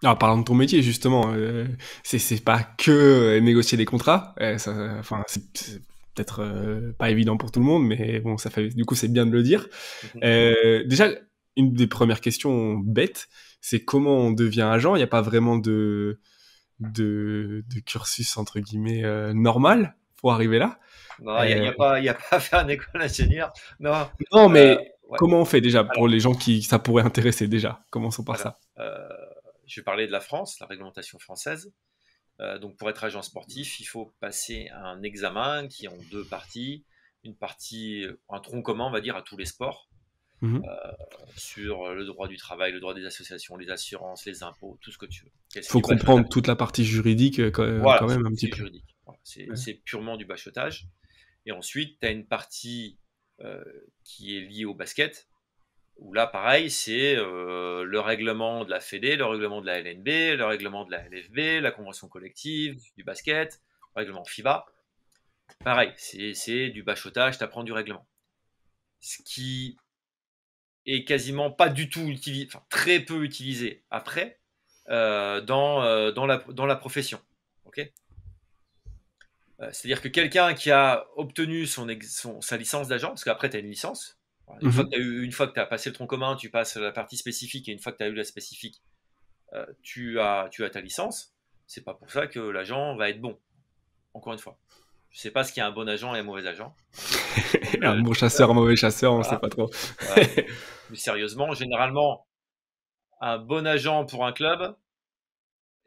Alors, parlant de ton métier, justement, c'est pas que négocier des contrats. Enfin, c'est peut-être pas évident pour tout le monde, mais bon, du coup, c'est bien de le dire. Mhm. Déjà, une des premières questions bêtes, c'est comment on devient agent. Il n'y a pas vraiment de cursus, entre guillemets, normal pour arriver là. Non, il Euh, y a pas à faire une école d'ingénieur. Non, non, mais ouais. comment on fait déjà pour Alors, les gens qui ça pourrait intéresser déjà? Commençons par alors ça. je vais parler de la France, la réglementation française. Donc, pour être agent sportif, il faut passer un examen qui est en deux parties. Une partie, un tronc commun, on va dire, à tous les sports, Mhm. sur le droit du travail, le droit des associations, les assurances, les impôts, tout ce que tu veux. Ok, c'est Faut du comprendre bachotage. toute la partie juridique Voilà, quand même un petit c'est peu. juridique. Voilà, Ouais. c'est purement du bachotage. Et ensuite, tu as une partie euh, qui est liée au basket, où là, pareil, c'est le règlement de la Fédé, le règlement de la LNB, le règlement de la LFB, la convention collective du basket, le règlement FIBA. Pareil, c'est du bachotage, tu apprends du règlement. Ce qui est quasiment pas du tout utilisé, enfin très peu utilisé après dans la profession. Ok. C'est-à-dire que quelqu'un qui a obtenu sa licence d'agent, parce qu'après tu as une licence, Mhm. une fois que tu as passé le tronc commun, tu passes la partie spécifique, et une fois que tu as eu la spécifique, tu as ta licence. C'est pas pour ça que l'agent va être bon. Encore une fois, je sais pas ce qu'il y a un bon agent et un mauvais agent. Comme Un le bon disent, chasseur, un mauvais chasseur, on sait voilà. pas trop. Mais plus sérieusement, généralement, un bon agent pour un club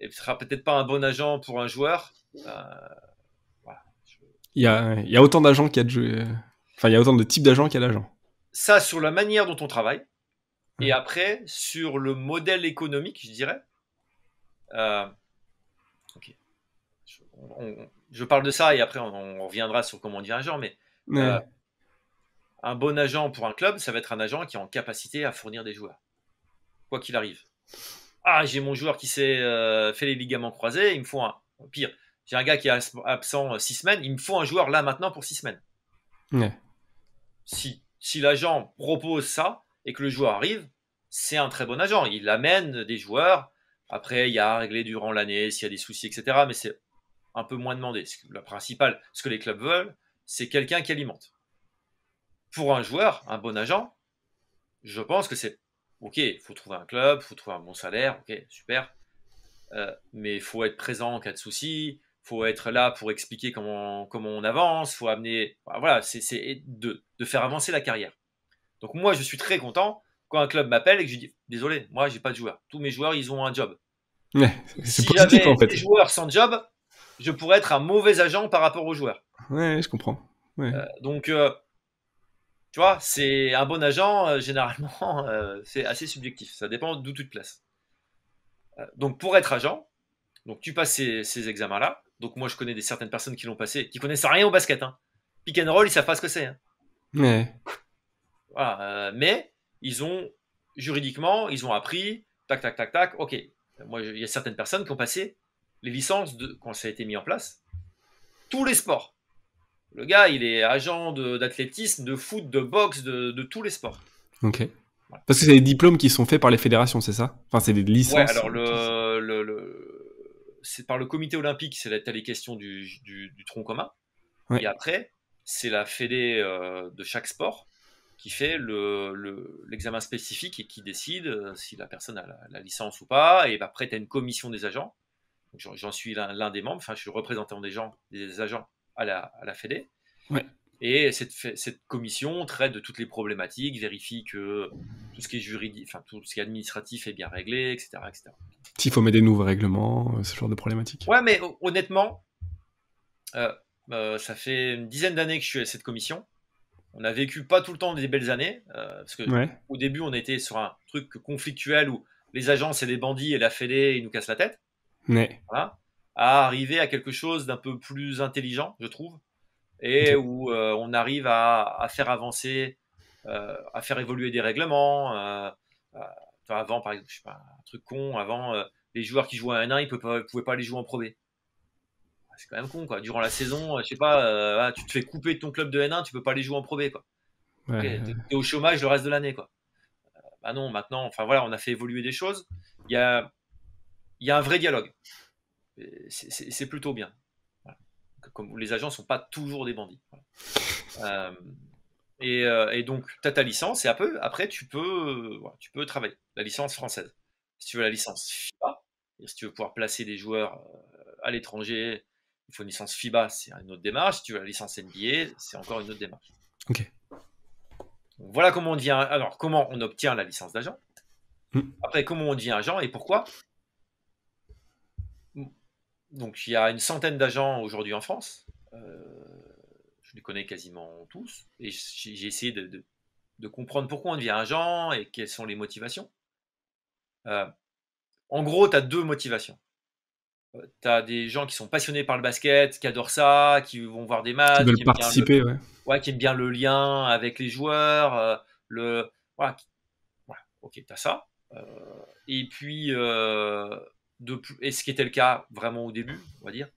et sera peut-être pas un bon agent pour un joueur. Euh, voilà. Il y a autant d'agents qu'il y a de jeux. Enfin, il y a autant de types d'agents qu'il y a d'agents. Ça sur la manière dont on travaille et Ouais. après sur le modèle économique, je dirais. Euh, ok. Je parle de ça et après on reviendra sur comment on devient agent, mais euh, Ouais. un bon agent pour un club, ça va être un agent qui est en capacité à fournir des joueurs, quoi qu'il arrive. Ah, j'ai mon joueur qui s'est fait les ligaments croisés, il me faut un. Pire, j'ai un gars qui est absent 6 semaines, il me faut un joueur là maintenant pour 6 semaines. Ouais. Si l'agent propose ça et que le joueur arrive, c'est un très bon agent. Il amène des joueurs. Après, il y a à régler durant l'année s'il y a des soucis, etc. Mais c'est un peu moins demandé. Le principal, ce que les clubs veulent, c'est quelqu'un qui alimente. Pour un joueur, un bon agent, je pense que c'est ok. Il faut trouver un club, il faut trouver un bon salaire. Ok, super. Mais il faut être présent en cas de soucis. Il faut être là pour expliquer comment on avance. Il faut amener. Voilà, c'est de faire avancer la carrière. Donc moi, je suis très content quand un club m'appelle et que je dis désolé, moi j'ai pas de joueur. Tous mes joueurs, ils ont un job. Ouais. C'est Si positif j'avais en fait. des joueurs sans job, je pourrais être un mauvais agent par rapport aux joueurs. Ouais, je comprends. Ouais. Donc tu vois, c'est un bon agent généralement, c'est assez subjectif. Ça dépend d'où tu te places. Donc pour être agent, donc tu passes ces examens-là. Donc moi, je connais certaines personnes qui l'ont passé, qui connaissent rien au basket. Hein. Pick and roll, ils savent pas ce que c'est. Hein. Ouais. Voilà, mais ils ont juridiquement, ils ont appris, tac, tac, tac, tac. Ok, moi, il y a certaines personnes qui ont passé les licences quand ça a été mis en place, tous les sports. Le gars, il est agent d'athlétisme, de foot, de boxe, de tous les sports. Ok. Voilà. Parce que c'est des diplômes qui sont faits par les fédérations, c'est ça? Enfin, c'est des Ouais, licences alors qui. c'est par le comité olympique, c'est les questions du tronc commun. Ouais. Et après, c'est la fédé de chaque sport qui fait l'examen spécifique et qui décide si la personne a la licence ou pas. Et après, tu as une commission des agents. J'en suis l'un des membres. Enfin, je suis le représentant des agents à la fédé. Ouais. Et cette commission traite de toutes les problématiques, vérifie que tout ce qui est juridique, enfin tout ce qui est administratif est bien réglé, etc., etc. S'il faut mettre des nouveaux règlements, ce genre de problématiques. Ouais, mais honnêtement, euh, ça fait une dizaine d'années que je suis à cette commission. On a vécu pas tout le temps des belles années, parce que Ouais. au début, on était sur un truc conflictuel où les agents, c'est des bandits et la fédé, ils nous cassent la tête. Ouais. Voilà. À arriver à quelque chose d'un peu plus intelligent, je trouve, et Ok. où on arrive à faire avancer, à faire évoluer des règlements. Avant, par exemple, je sais pas, un truc con, avant, les joueurs qui jouaient à N1, ils pouvaient pas aller jouer en Pro B. C'est quand même con, quoi. Durant la saison, je sais pas, tu te fais couper de ton club de N1, tu peux pas aller jouer en Pro B, quoi. Ok, Ouais. t'es au chômage le reste de l'année, quoi. Bah non, maintenant, enfin voilà, on a fait évoluer des choses. Il y a il y a un vrai dialogue. C'est plutôt bien. Voilà. Comme les agents ne sont pas toujours des bandits. Voilà. Et donc, tu as ta licence et après voilà, tu peux travailler. La licence française. Si tu veux la licence FIBA, si tu veux pouvoir placer des joueurs à l'étranger, il faut une licence FIBA, c'est une autre démarche. Si tu veux la licence NBA, c'est encore une autre démarche. Ok. Donc, voilà comment on devient. Alors, comment on obtient la licence d'agent. Mm. Après, comment on devient agent et pourquoi. Donc, il y a une centaine d'agents aujourd'hui en France. Je les connais quasiment tous. Et j'ai essayé de comprendre pourquoi on devient agent et quelles sont les motivations. En gros, tu as deux motivations. Tu as des gens qui sont passionnés par le basket, qui adorent ça, qui vont voir des Qui matchs, veulent participer, ouais. Ouais, qui aiment bien le lien avec les joueurs. Voilà, voilà, ok, tu as ça. Et puis, et ce qui était le cas vraiment au début, on va dire,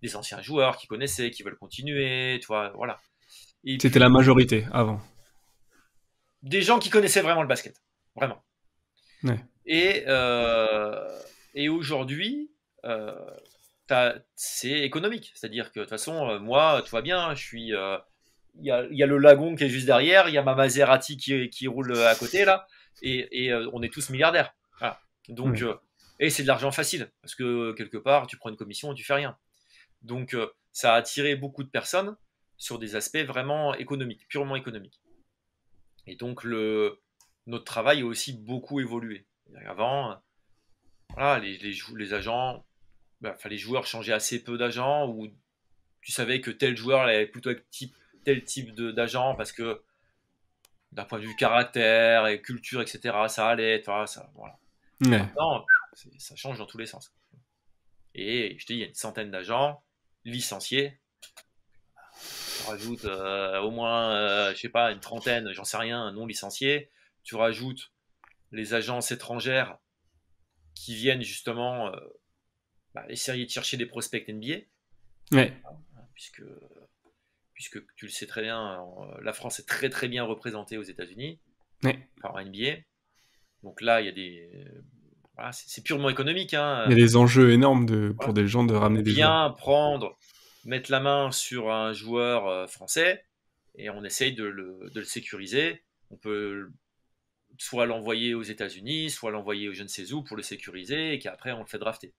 des anciens joueurs qui connaissaient, qui veulent continuer, tu vois, voilà. Et C'était puis, la majorité avant. des gens qui connaissaient vraiment le basket, vraiment. Ouais. Et aujourd'hui, c'est économique. C'est-à-dire que de toute façon, moi, tout va bien. Il y a le lagon qui est juste derrière. Il y a ma Maserati qui roule à côté là. Et on est tous milliardaires. Voilà. Donc, Ouais. et c'est de l'argent facile parce que quelque part, tu prends une commission et tu fais rien. Donc, ça a attiré beaucoup de personnes sur des aspects vraiment économiques, purement économiques. Et donc, notre travail a aussi beaucoup évolué. Avant, voilà, les agents, enfin, les joueurs changeaient assez peu d'agents, ou tu savais que tel joueur avait plutôt tel type d'agent parce que d'un point de vue caractère et culture, etc., ça allait, tu vois, ça, voilà. Et Ouais. maintenant, ça change dans tous les sens. Et je te dis, il y a une centaine d'agents licenciés. Tu rajoutes au moins, je sais pas, une trentaine, j'en sais rien, non licenciés. Tu rajoutes les agences étrangères qui viennent justement essayer de chercher des prospects NBA, Ouais. puisque, puisque tu le sais très bien, la France est très très bien représentée aux États-Unis Ouais. par NBA. Donc là, il y a voilà, c'est purement économique. Il y a Hein. des enjeux énormes pour Voilà. des gens de On ramener des joueurs. vient mettre la main sur un joueur français et on essaye de le sécuriser. On peut soit l'envoyer aux États-Unis, soit l'envoyer au je ne sais où pour le sécuriser et qu'après on le fait drafter.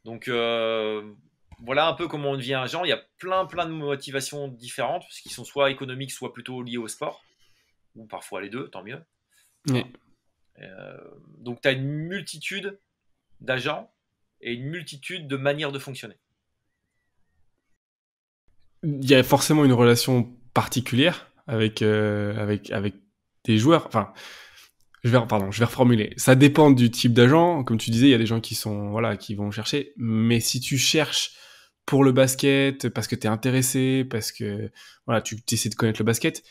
Donc voilà un peu comment on devient agent. Il y a plein de motivations différentes, qui sont soit économiques, soit plutôt liées au sport, ou parfois les deux, tant mieux. Ouais. Voilà. Donc tu as une multitude d'agents et une multitude de manières de fonctionner. Il y a forcément une relation particulière avec des joueurs. Enfin, je vais reformuler. Ça dépend du type d'agent. Comme tu disais, il y a des gens qui sont, voilà, qui vont chercher. Mais si tu cherches pour le basket, parce que t'es intéressé, parce que, voilà, tu essaies de connaître le basket,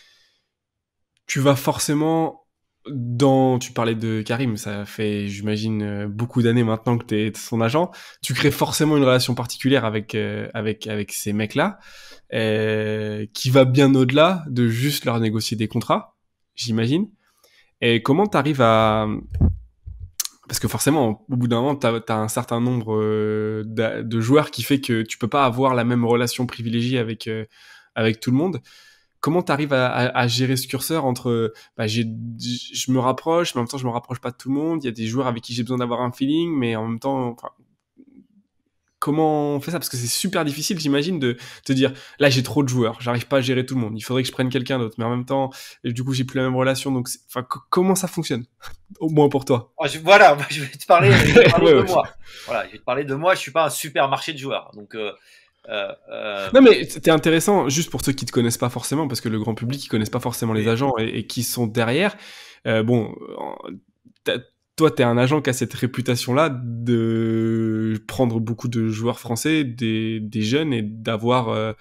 tu vas forcément tu parlais de Karim, ça fait, j'imagine, beaucoup d'années maintenant que t'es son agent. Tu crées forcément une relation particulière avec ces mecs-là, qui va bien au-delà de juste leur négocier des contrats, j'imagine. Et comment t'arrives à... Parce que forcément, au bout d'un moment, t'as un certain nombre de joueurs qui fait que tu peux pas avoir la même relation privilégiée avec tout le monde. Comment t'arrives à gérer ce curseur entre je me rapproche, mais en même temps je me rapproche pas de tout le monde. Il y a des joueurs avec qui j'ai besoin d'avoir un feeling, mais en même temps, enfin, comment on fait ça? Parce que c'est super difficile, j'imagine, de te dire là j'ai trop de joueurs, j'arrive pas à gérer tout le monde. Il faudrait que je prenne quelqu'un d'autre, mais en même temps, du coup j'ai plus la même relation. Donc, enfin, comment ça fonctionne? Au moins pour toi. Voilà, je vais te parler, Ouais, de ouais. moi. Voilà, je vais te parler de moi. Je suis pas un supermarché de joueurs, donc Non, mais c'était intéressant, juste pour ceux qui te connaissent pas forcément, parce que le grand public, ils connaissent pas forcément les oui. agents et qui sont derrière. Bon, t'as- toi, t'es un agent qui a cette réputation-là de prendre beaucoup de joueurs français, des jeunes, et d'avoir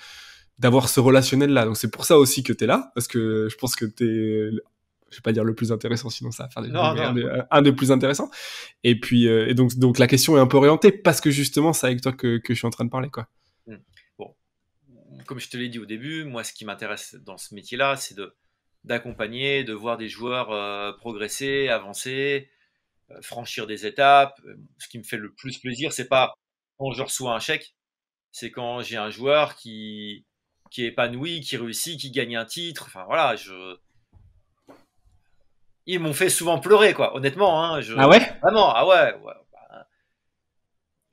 ce relationnel-là. Donc c'est pour ça aussi que t'es là, parce que je pense que je vais pas dire le plus intéressant, sinon ça va faire des jaloux, Non, mais non. un des plus intéressants. Et puis, et donc la question est un peu orientée, parce que justement, c'est avec toi que je suis en train de parler, quoi. Hmm. Bon, comme je te l'ai dit au début, moi, ce qui m'intéresse dans ce métier-là, c'est d'accompagner, de voir des joueurs progresser, avancer. franchir des étapes. Ce qui me fait le plus plaisir, c'est pas quand je reçois un chèque, c'est quand j'ai un joueur qui est épanoui, qui réussit, qui gagne un titre. Enfin voilà, ils m'ont fait souvent pleurer, quoi. Honnêtement, hein, Ah ouais? vraiment, ah ouais, ouais. Bah,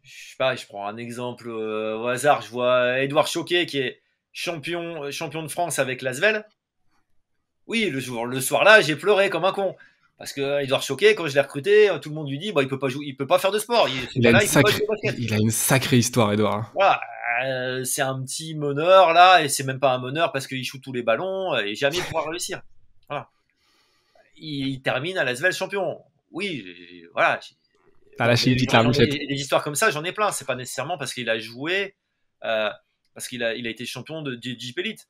je sais pas, je prends un exemple au hasard. Je vois Edouard Choquet qui est champion de France avec l'Asvel. Oui, le soir-là, j'ai pleuré comme un con. Parce que Edouard Choquet, quand je l'ai recruté, tout le monde lui dit, bah, il peut pas jouer, il peut pas faire de sport. Ce Il a une gars-là, il peut pas jouer sacrée, au basket. il a une sacrée histoire, Edouard, hein. Voilà, c'est un petit meneur là, et c'est même pas un meneur parce qu'il shoot tous les ballons et jamais il pourra réussir. Voilà. Il termine à l'Asvel champion. Oui, voilà. T'as lâché une petite larmichette. Des histoires comme ça, j'en ai plein. C'est pas nécessairement parce qu'il a joué, euh, parce qu'il a été champion de Jeep Elite.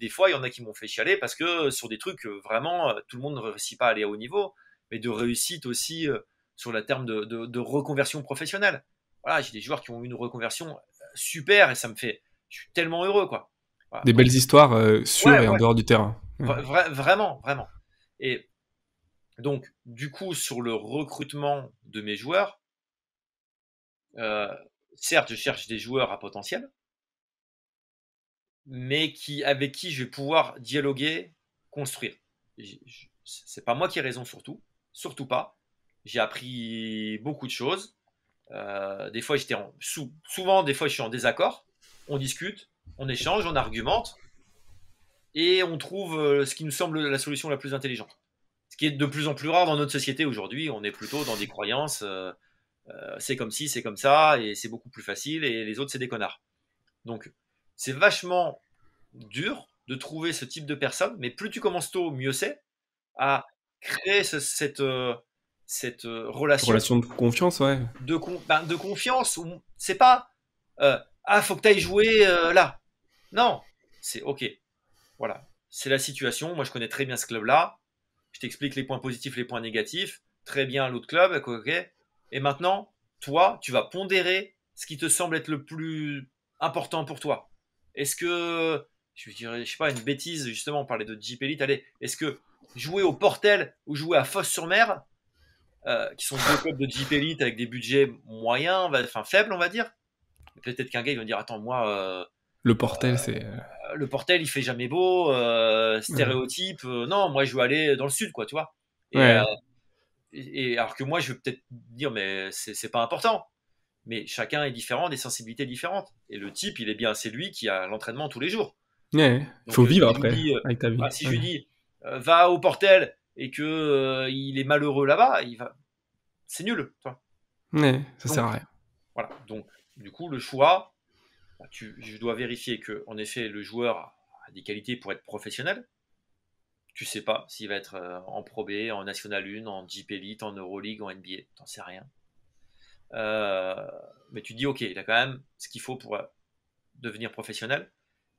Des fois, il y en a qui m'ont fait chialer parce que sur des trucs vraiment, tout le monde ne réussit pas à aller à haut niveau, mais de réussite aussi sur le terme de reconversion professionnelle. Voilà, j'ai des joueurs qui ont eu une reconversion super et ça me fait, je suis tellement heureux, quoi. Voilà. Des Donc, belles histoires sur ouais, et en ouais, dehors du terrain. vraiment, vraiment. Et donc, du coup, sur le recrutement de mes joueurs, euh, certes, je cherche des joueurs à potentiel, mais avec qui je vais pouvoir dialoguer, construire. C'est pas moi qui ai raison surtout pas. J'ai appris beaucoup de choses. Des fois, souvent, des fois, je suis en désaccord. On discute, on échange, on argumente, et on trouve ce qui nous semble la solution la plus intelligente. Ce qui est de plus en plus rare dans notre société aujourd'hui. On est plutôt dans des croyances. C'est comme ci, c'est comme ça, et c'est beaucoup plus facile, et les autres, c'est des connards. Donc, c'est vachement dur de trouver ce type de personne, mais plus tu commences tôt, mieux c'est, à créer cette relation Relation de confiance, ouais. de confiance. Où c'est pas faut que tu ailles jouer là. Non, c'est ok. Voilà, c'est la situation. Moi, je connais très bien ce club-là. Je t'explique les points positifs, les points négatifs. Très bien l'autre club, ok. Et maintenant, toi, tu vas pondérer ce qui te semble être le plus important pour toi. Est-ce que, je dirais, je sais pas, une bêtise, justement, on parlait de Jeep Elite, allez, est-ce que jouer au Portel ou jouer à Fos-sur-Mer, qui sont deux clubs de Jeep Elite avec des budgets moyens, enfin faibles, on va dire, peut-être qu'un gars, il va dire, attends, moi, Le Portel, c'est... le Portel, il fait jamais beau, stéréotype, non, moi, je veux aller dans le sud, quoi, tu vois. Et, Ouais. alors que moi, je veux peut-être dire, mais c'est pas important. Mais chacun est différent, des sensibilités différentes. Et le type, il est bien, c'est lui qui a l'entraînement tous les jours. Ouais. Donc, Faut vivre si je lui après, dis, avec ta vie. si je lui dis va au Portel et que il est malheureux là-bas, c'est nul. Tu vois. Ouais, ça Donc, sert à rien. voilà. Donc, du coup, le choix, je dois vérifier que, en effet, le joueur a des qualités pour être professionnel. Tu sais pas s'il va être en Pro B, en National 1, en Jeep Elite, en Euroleague, en NBA. T'en sais rien. Mais tu dis, ok, il a quand même ce qu'il faut pour devenir professionnel.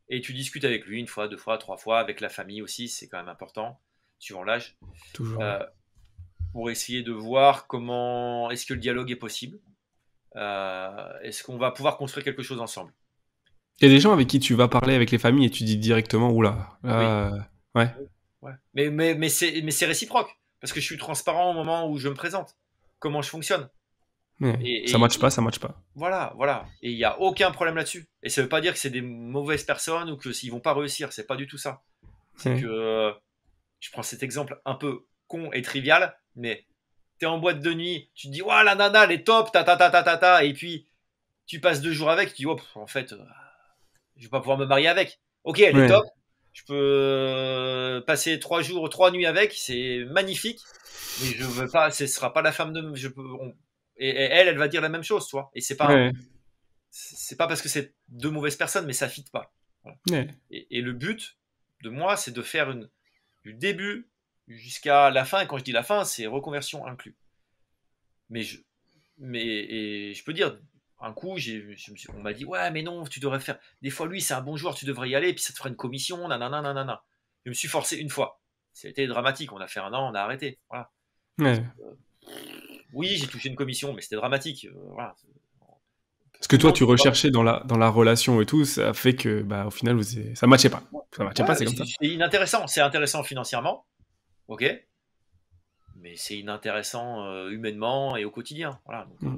Et tu discutes avec lui une fois, deux fois, trois fois, avec la famille aussi, c'est quand même important, suivant l'âge, Toujours. euh, pour essayer de voir comment est-ce que le dialogue est possible. Est-ce qu'on va pouvoir construire quelque chose ensemble. Il y a des gens avec qui tu vas parler avec les familles et tu dis directement, oula, Oui. Ouais. Ouais. Mais c'est réciproque, parce que je suis transparent au moment où je me présente, comment je fonctionne. Ouais. Ça matche pas, ça matche pas. Voilà, voilà. Et il n'y a aucun problème là-dessus. Et ça veut pas dire que c'est des mauvaises personnes ou que s'ils vont pas réussir. C'est pas du tout ça. C'est Ouais. que je prends cet exemple un peu con et trivial, mais t'es en boîte de nuit, tu te dis ouais la nana elle est top, ta, et puis tu passes 2 jours avec, tu te dis oh, en fait je vais pas pouvoir me marier avec. Ok, elle est Ouais. top. Je peux passer 3 jours, 3 nuits avec, c'est magnifique, mais je veux pas, ce sera pas la femme de, et elle va dire la même chose, toi. Et c'est Ouais. pas parce que c'est deux mauvaises personnes, mais ça fit pas. Voilà. Ouais. Et le but de moi, c'est de faire du début jusqu'à la fin. Et quand je dis la fin, c'est reconversion inclus. Mais et je peux dire, un coup, on m'a dit ouais, mais non, tu devrais faire. Des fois, lui, c'est un bon joueur, tu devrais y aller, puis ça te fera une commission, nanana, nanana. Je me suis forcé une fois. C'était dramatique. On a fait 1 an, on a arrêté. Voilà. Ouais. Oui, j'ai touché une commission, mais c'était dramatique. Voilà. Ce que toi tu recherchais dans la relation et tout, ça fait que bah au final ça matchait pas. Ça matchait pas, c'est comme ça. C'est inintéressant. C'est intéressant financièrement, ok. mais c'est inintéressant humainement et au quotidien. Voilà. Mm.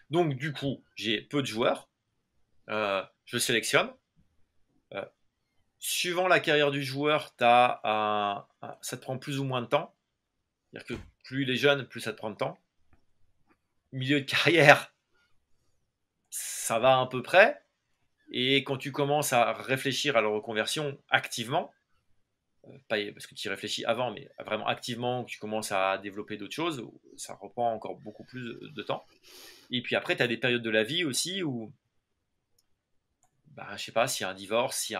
Donc, du coup, j'ai peu de joueurs. Je sélectionne. Euh, Suivant la carrière du joueur, ça te prend plus ou moins de temps. C'est-à-dire que plus il est jeune, plus ça te prend de temps. Milieu de carrière, ça va à peu près. Et quand tu commences à réfléchir à la reconversion activement, pas parce que tu y réfléchis avant, mais vraiment activement, que tu commences à développer d'autres choses, ça reprend encore beaucoup plus de temps. Et puis après, tu as des périodes de la vie aussi où, bah, je sais pas, s'il y a un divorce,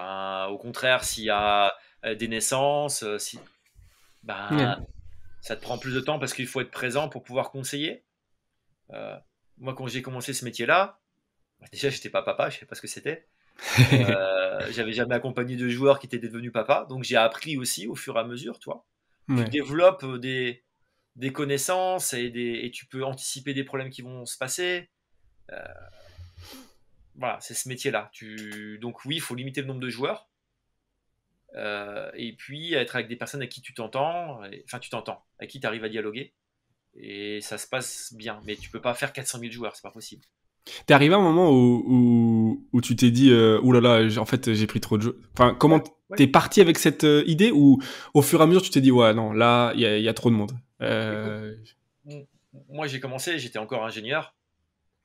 au contraire, s'il y a des naissances, Ouais. bah, ça te prend plus de temps parce qu'il faut être présent pour pouvoir conseiller. Euh, Moi, quand j'ai commencé ce métier-là, bah, déjà, j'étais pas papa, je sais pas ce que c'était. J'avais jamais accompagné de joueurs qui étaient devenus papa, donc j'ai appris aussi au fur et à mesure, toi. Tu Ouais. développes des connaissances et tu peux anticiper des problèmes qui vont se passer. Euh, voilà, c'est ce métier-là. Donc oui, il faut limiter le nombre de joueurs. Et puis être avec des personnes avec qui tu t'entends, enfin tu t'entends, avec qui tu arrives à dialoguer. Et ça se passe bien. Mais tu peux pas faire 400 000 joueurs, c'est pas possible. T'es arrivé à un moment où tu t'es dit, ouh là là, en fait, j'ai pris trop de jeux. Enfin, comment Ouais, ouais. t'es parti avec cette idée ou au fur et à mesure, tu t'es dit, ouais, non, là, il y a trop de monde. Écoute, moi j'ai commencé, j'étais encore ingénieur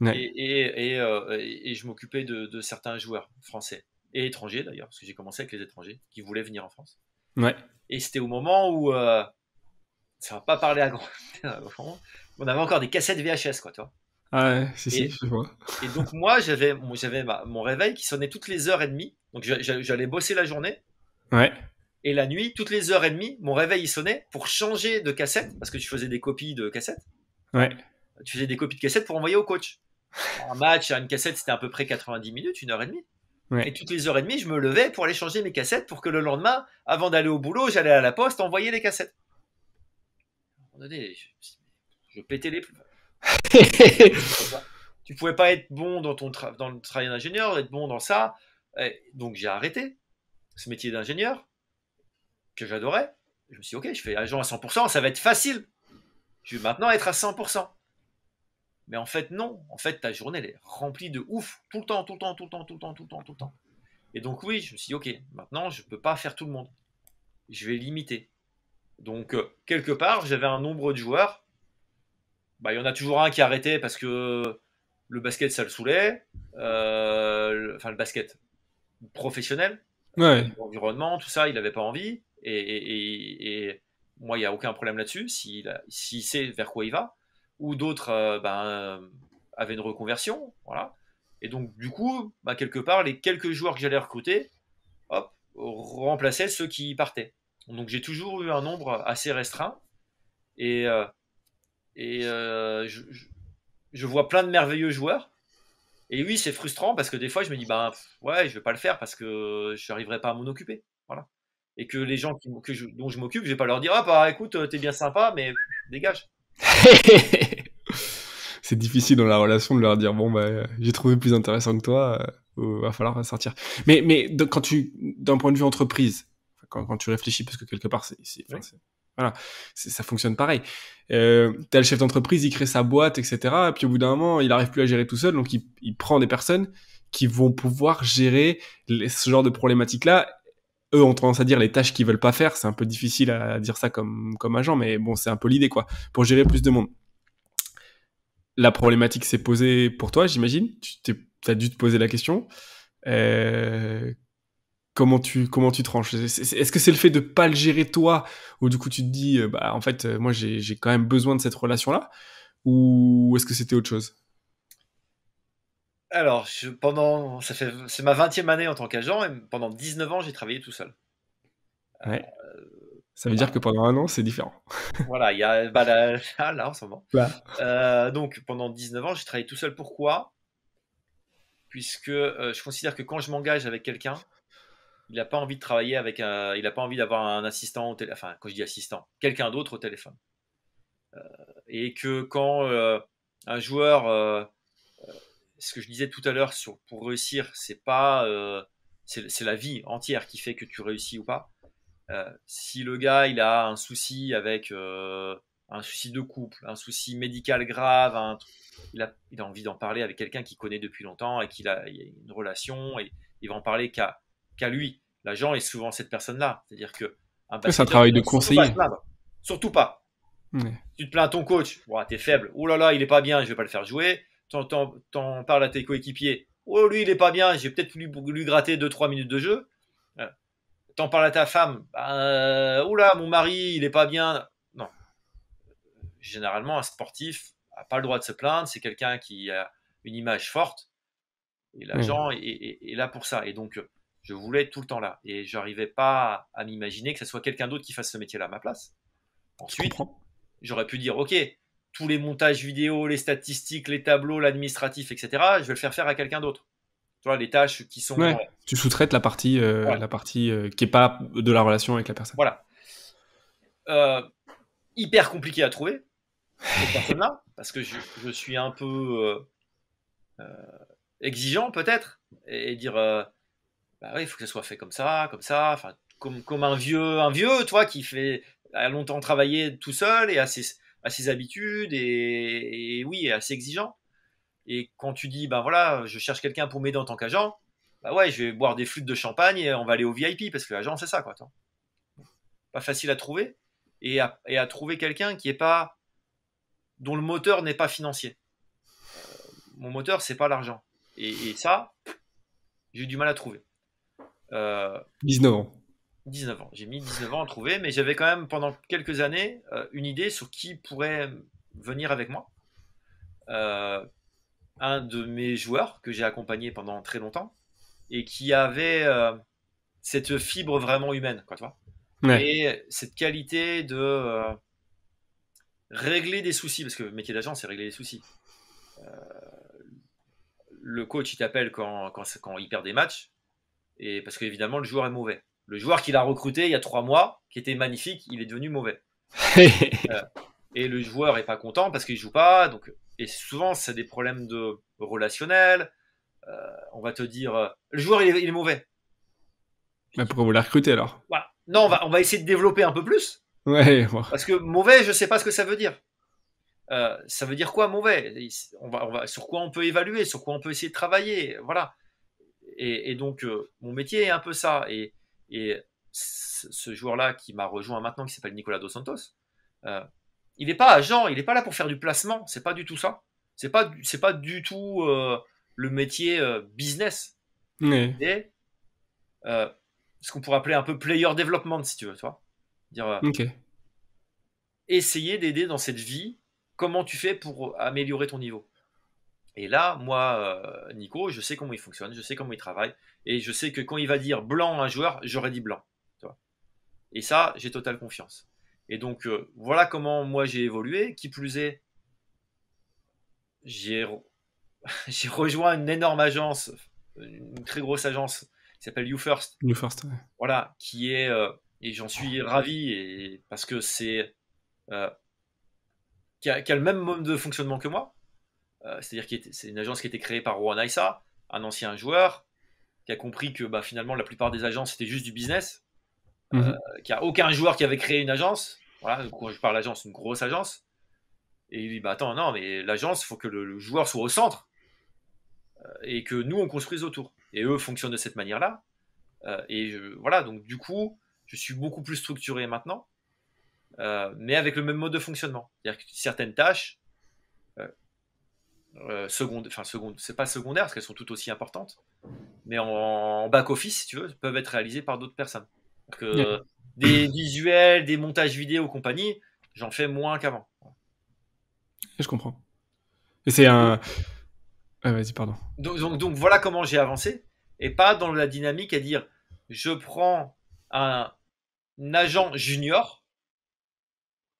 et, Ouais. et je m'occupais de certains joueurs français et étrangers d'ailleurs, parce que j'ai commencé avec les étrangers qui voulaient venir en France. Ouais. Et c'était au moment où, ça va pas parler à grand, on avait encore des cassettes VHS, quoi, tu vois. Ah ouais, si, Et, je vois. et donc moi j'avais mon réveil qui sonnait toutes les heures et demie, donc j'allais bosser la journée. Ouais. Et la nuit, toutes les heures et demie, mon réveil il sonnait pour changer de cassette, parce que tu faisais des copies de cassettes. Ouais. Tu faisais des copies de cassettes pour envoyer au coach. Un match, une cassette, c'était à peu près 90 minutes, une heure et demie. Et Ouais. toutes les heures et demie, je me levais pour aller changer mes cassettes pour que le lendemain, avant d'aller au boulot, j'allais à la poste envoyer les cassettes. À un moment donné, je pétais les plombs. Tu pouvais pas être bon dans le travail d'ingénieur, être bon dans ça. Et donc j'ai arrêté ce métier d'ingénieur que j'adorais. Je me suis dit, ok, je fais agent à 100%, ça va être facile. Je vais maintenant être à 100%. Mais en fait, non. En fait, ta journée, elle est remplie de ouf. Tout le temps, tout le temps, tout le temps, tout le temps, tout le temps, tout le temps. Et donc, oui, je me suis dit, ok, maintenant, je ne peux pas faire tout le monde. Je vais limiter. Donc, quelque part, j'avais un nombre de joueurs. Bah, il y en a toujours un qui a arrêté parce que le basket, ça le saoulait. Enfin, le basket professionnel, Ouais. l'environnement, tout ça, il n'avait pas envie. Et moi, il n'y a aucun problème là-dessus, s'il sait vers quoi il va. Ou d'autres avaient une reconversion. Voilà. Et donc, du coup, bah, quelque part, les quelques joueurs que j'allais recruter, hop, remplaçaient ceux qui partaient. Donc, j'ai toujours eu un nombre assez restreint. Et, euh, je vois plein de merveilleux joueurs. Et oui, c'est frustrant parce que des fois, je me dis, ben ouais, je vais pas le faire parce que je n'arriverai pas à m'en occuper. Voilà. Et que les gens dont je m'occupe, je vais pas leur dire, ah bah écoute, t'es bien sympa, mais dégage. C'est difficile dans la relation de leur dire, bon, bah, j'ai trouvé plus intéressant que toi, va falloir sortir. Mais d'un point de vue entreprise, quand tu réfléchis, parce que quelque part, Oui. voilà, ça fonctionne pareil. T'as le chef d'entreprise, il crée sa boîte, etc. Et puis au bout d'un moment, il arrive plus à gérer tout seul, donc il prend des personnes qui vont pouvoir gérer ce genre de problématiques-là. Eux ont tendance à dire les tâches qu'ils veulent pas faire. C'est un peu difficile à dire ça comme agent, mais bon, c'est un peu l'idée, quoi, pour gérer plus de monde. La problématique s'est posée pour toi, j'imagine. Tu as dû te poser la question. Euh, comment tu tranches? Est-ce que c'est le fait de pas le gérer toi, ou du coup tu te dis, bah en fait, moi j'ai quand même besoin de cette relation-là, ou est-ce que c'était autre chose? Alors, c'est ma 20e année en tant qu'agent et pendant 19 ans, j'ai travaillé tout seul. Ouais. Ça veut dire que Voilà. pendant un an, c'est différent. Voilà, il y a bah, là, là, en ce moment. Là. Donc, pendant 19 ans, j'ai travaillé tout seul. Pourquoi? Puisque je considère que quand je m'engage avec quelqu'un, il n'a pas envie de travailler il n'a pas envie d'avoir un assistant enfin, quand je dis assistant, quelqu'un d'autre au téléphone. Et que quand un joueur, ce que je disais tout à l'heure pour réussir, c'est pas, c'est la vie entière qui fait que tu réussis ou pas. Si le gars il a un souci avec un souci de couple, un souci médical grave, il a envie d'en parler avec quelqu'un qu'il connaît depuis longtemps et il a une relation et il va en parler qu'à lui. L'agent est souvent cette personne-là. C'est-à-dire que un Ouais, c'est un basketteur travail ne de doit surtout pas se conseiller. plaindre. Surtout pas. Ouais. Tu te plains à ton coach, t'es faible. Oh là là, il est pas bien, je vais pas le faire jouer. T'en parles à tes coéquipiers. Oh, lui, il est pas bien, j'ai peut-être lui gratter 2-3 minutes de jeu. T'en parles à ta femme. Oh là, mon mari, il est pas bien. Non. Généralement, un sportif n'a pas le droit de se plaindre. C'est quelqu'un qui a une image forte. Et Ouais. l'agent est là pour ça. Et donc, je voulais être tout le temps là. Et je n'arrivais pas à m'imaginer que ce soit quelqu'un d'autre qui fasse ce métier-là à ma place. Je Ensuite, comprends. j'aurais pu dire, OK, tous les montages vidéo, les statistiques, les tableaux, l'administratif, etc., je vais le faire à quelqu'un d'autre. Tu vois, les tâches qui sont... Ouais. Tu sous-traites voilà. la partie qui est pas de la relation avec la personne. Voilà. Hyper compliqué à trouver, cette personne-là, parce que je suis un peu exigeant, peut-être, et dire, bah oui, il faut que ça soit fait comme ça, enfin, comme un vieux, toi, qui a longtemps travaillé tout seul et a ses habitudes, et oui, est assez exigeant. Et quand tu dis, ben voilà, je cherche quelqu'un pour m'aider en tant qu'agent, bah ouais, je vais boire des flûtes de champagne et on va aller au VIP, parce que l'agent, c'est ça, quoi. Attends. Pas facile à trouver, et à trouver quelqu'un dont le moteur n'est pas financier. Mon moteur, c'est pas l'argent. Et ça, j'ai eu du mal à trouver. 19 ans. 19 ans. J'ai mis 19 ans à trouver, mais j'avais quand même pendant quelques années une idée sur qui pourrait venir avec moi. Un de mes joueurs que j'ai accompagné pendant très longtemps et qui avait cette fibre vraiment humaine, quoi, tu vois. Ouais. Et cette qualité de régler des soucis, parce que le métier d'agent, c'est régler des soucis. Le coach, il t'appelle quand il perd des matchs, et parce qu'évidemment, le joueur est mauvais. Le joueur qu'il a recruté il y a 3 mois, qui était magnifique, il est devenu mauvais. Et le joueur est pas content parce qu'il joue pas. Donc, et souvent, c'est des problèmes de relationnels. On va te dire, le joueur, il est mauvais. Mais pourquoi vous la recrutez alors? Voilà. Non, on va essayer de développer un peu plus. Ouais. Bon. Parce que mauvais, je sais pas ce que ça veut dire. Ça veut dire quoi mauvais? Sur quoi on peut évaluer, sur quoi on peut essayer de travailler, voilà. Et donc mon métier est un peu ça. Et ce joueur-là qui m'a rejoint maintenant, qui s'appelle Nicolas Dos Santos, il n'est pas agent, il n'est pas là pour faire du placement, c'est pas du tout ça. C'est pas du tout le métier business. Ouais. Et ce qu'on pourrait appeler un peu player development, si tu veux, tu vois. Dire Ok. essayer d'aider dans cette vie. Comment tu fais pour améliorer ton niveau? Et là, moi, Nico, je sais comment il fonctionne, je sais comment il travaille, et je sais que quand il va dire blanc à un joueur, j'aurais dit blanc. Tu vois. Et ça, j'ai totale confiance. Et donc, voilà comment moi j'ai évolué. Qui plus est, j'ai j'ai rejoint une énorme agence, une très grosse agence qui s'appelle YouFirst. New First. Ouais. Voilà, qui est, et j'en suis ravi, parce que c'est, euh, qui a le même mode de fonctionnement que moi. C'est-à-dire que c'est une agence qui a été créée par Rohan Aissa, un ancien joueur, qui a compris que bah, finalement la plupart des agences c'était juste du business, Mhm. qu'il n'y a aucun joueur qui avait créé une agence. Voilà, quand je parle d'agence, une grosse agence. Et il dit bah attends, non, mais l'agence, il faut que le joueur soit au centre et que nous on construise autour. Et eux fonctionnent de cette manière-là. Voilà, donc du coup, je suis beaucoup plus structuré maintenant, mais avec le même mode de fonctionnement. C'est-à-dire que certaines tâches, seconde, c'est pas secondaire parce qu'elles sont tout aussi importantes, mais en back-office, si tu veux, peuvent être réalisées par d'autres personnes. Donc, Ouais. des visuels, des montages vidéo, compagnie, j'en fais moins qu'avant. Je comprends. Et c'est un. Ah, vas-y, pardon. Donc, voilà comment j'ai avancé, et pas dans la dynamique à dire je prends un agent junior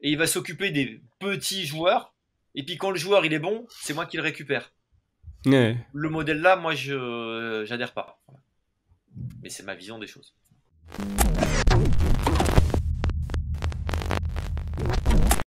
et il va s'occuper des petits joueurs, et puis quand le joueur il est bon, c'est moi qui le récupère. Ouais. Le modèle là, moi je j'adhère pas. Mais c'est ma vision des choses.